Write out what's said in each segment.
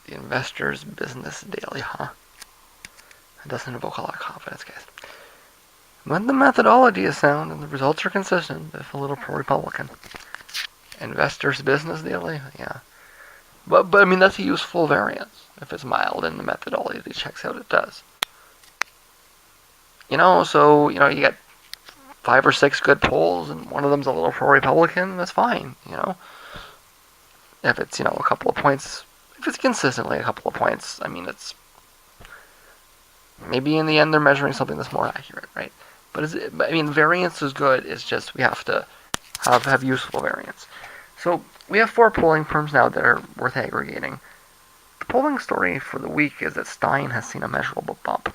The Investor's Business Daily, huh? It doesn't invoke a lot of confidence, guys. When the methodology is sound and the results are consistent, if a little pro-Republican. Investor's Business Daily, yeah. But I mean, that's a useful variance. If it's mild and the methodology checks out, it does. So, you get 5 or 6 good polls and one of them's a little pro-Republican, that's fine, If it's, a couple of points, if it's consistently a couple of points, I mean, it's maybe in the end they're measuring something that's more accurate, right? But variance is good. It's just we have to have useful variance. So we have 4 polling firms now that are worth aggregating. The polling story for the week is that Stein has seen a measurable bump.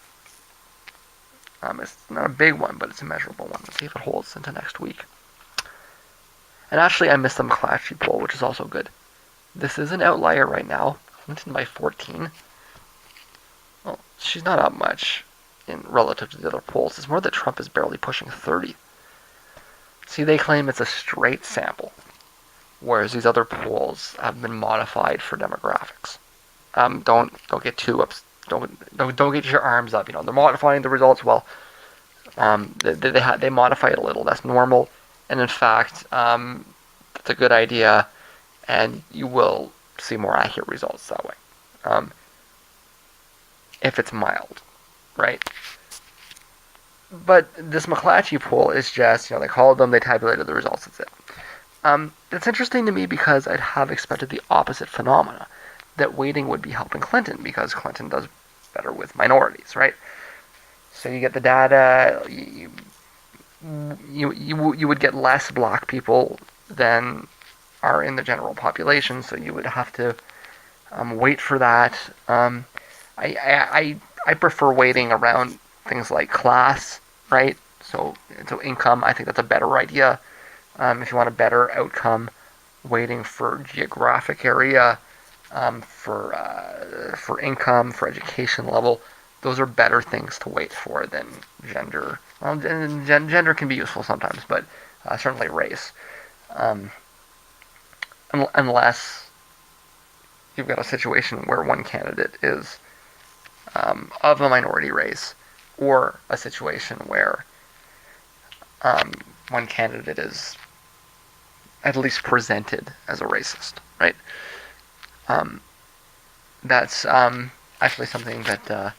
It's not a big one, but it's a measurable one. Let's see if it holds into next week. And actually, I missed the McClatchy poll, which is also good. This is an outlier right now. Clinton by 14. Well, she's not up much in relative to the other polls. It's more that Trump is barely pushing 30. See, they claim it's a straight sample, whereas these other polls have been modified for demographics. Don't get too upset. Don't get your arms up. They're modifying the results. Well, they modify it a little. That's normal, and in fact, that's a good idea, and you will see more accurate results that way. If it's mild, right? But this McClatchy poll is just, they called them, they tabulated the results. That's it. It's interesting to me because I'd have expected the opposite phenomena. That weighting would be helping Clinton because Clinton does better with minorities, right? So you get the data, you would get less black people than are in the general population, so you would have to wait for that. I prefer weighting around things like class, right? So income, I think that's a better idea. If you want a better outcome, weighting for geographic area. For income, for education level, those are better things to wait for than gender. Well, gender can be useful sometimes, but certainly race. Unless you've got a situation where one candidate is of a minority race, or a situation where one candidate is at least presented as a racist, right? That's actually something that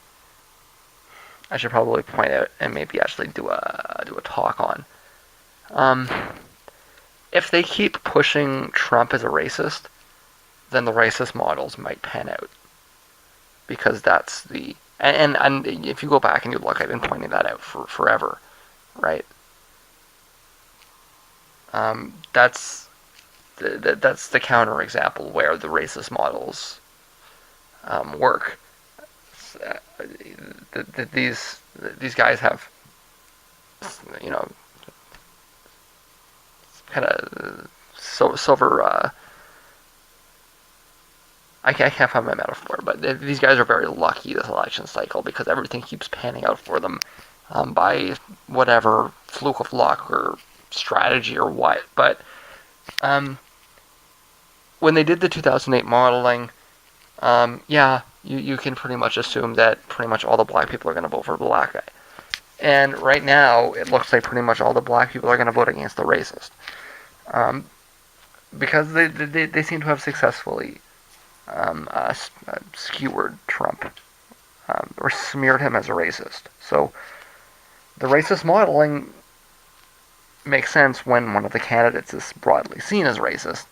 I should probably point out and maybe actually do a talk on. If they keep pushing Trump as a racist, then the racist models might pan out, because that's the and if you go back and you look, I've been pointing that out for forever, right? That's the counterexample where the racist models work. These guys have, kind of silver. I can't find my metaphor, but these guys are very lucky this election cycle because everything keeps panning out for them by whatever fluke of luck or strategy or what. But when they did the 2008 modeling, you can pretty much assume that pretty much all the black people are going to vote for the black guy. And right now, it looks like pretty much all the black people are going to vote against the racist. Because they seem to have successfully skewered Trump, or smeared him as a racist. So the racist modeling makes sense when one of the candidates is broadly seen as racist.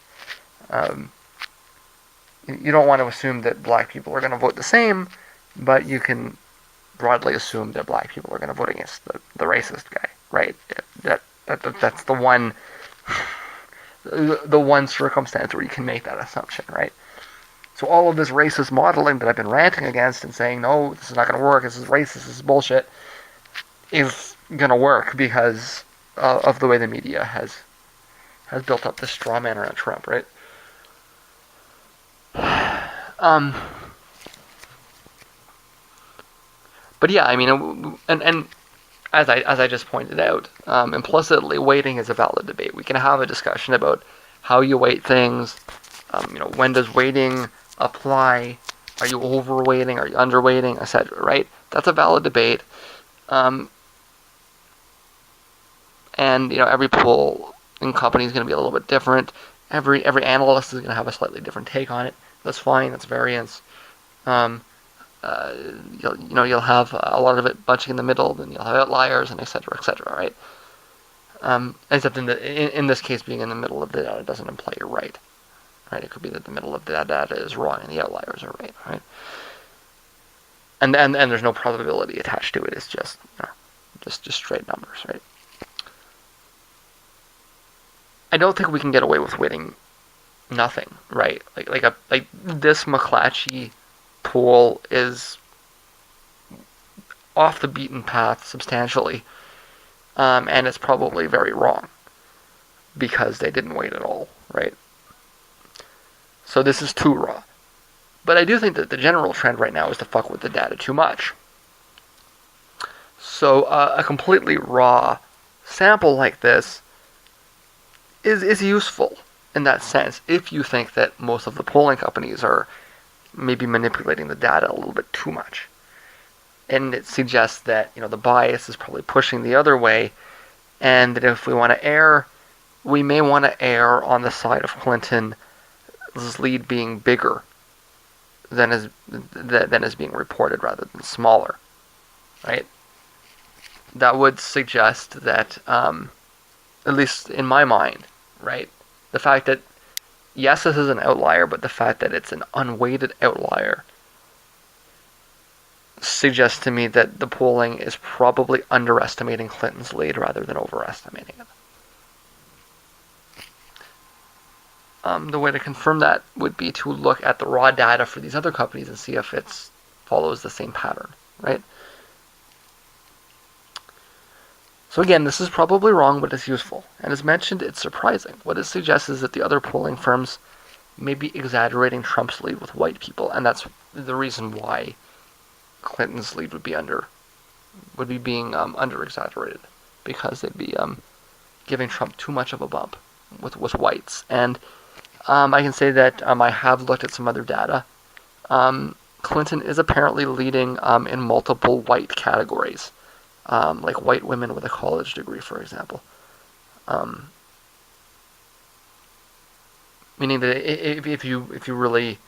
You don't want to assume that black people are going to vote the same, but you can broadly assume that black people are going to vote against the racist guy, right? That's the one circumstance where you can make that assumption, right? So all of this racist modeling that I've been ranting against and saying, no, this is not going to work, this is racist, this is bullshit, is going to work because of the way the media has built up this straw man around Trump, right? But yeah, I mean, and as I just pointed out, implicitly weighting is a valid debate. We can have a discussion about how you weight things. When does weighting apply? Are you overweighting? Are you underweighting? Etc. Right? That's a valid debate. And every polling company is going to be a little bit different. Every analyst is going to have a slightly different take on it. That's fine. That's variance. Um, you'll have a lot of it bunching in the middle, then you'll have outliers, and etc. etc. Right? Except in this case, being in the middle of the data doesn't imply you're right. Right? It could be that the middle of the data is wrong and the outliers are right. Right? And there's no probability attached to it. It's just just straight numbers. Right? I don't think we can get away with weighting nothing, right? Like this McClatchy pool is off the beaten path substantially, and it's probably very wrong because they didn't weight at all, right? So this is too raw. But I do think that the general trend right now is to fuck with the data too much. So a completely raw sample like this is useful in that sense if you think that most of the polling companies are maybe manipulating the data a little bit too much. And it suggests that the bias is probably pushing the other way, and that if we want to err, we may want to err on the side of Clinton's lead being bigger than is being reported rather than smaller, right? That would suggest that, at least in my mind, right, the fact that yes, this is an outlier, but the fact that it's an unweighted outlier suggests to me that the polling is probably underestimating Clinton's lead rather than overestimating it. The way to confirm that would be to look at the raw data for these other companies and see if it follows the same pattern, right? So again, this is probably wrong, but it's useful. And as mentioned, it's surprising. What it suggests is that the other polling firms may be exaggerating Trump's lead with white people, and that's the reason why Clinton's lead would be being under exaggerated, because they'd be giving Trump too much of a bump with whites. And I can say that I have looked at some other data. Clinton is apparently leading in multiple white categories. Like white women with a college degree, for example. Meaning that if you really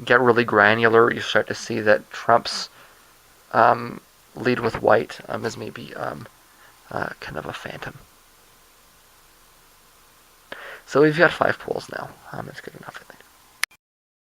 get really granular, you start to see that Trump's lead with white is maybe kind of a phantom. So we've got 5 polls now. That's good enough, I think.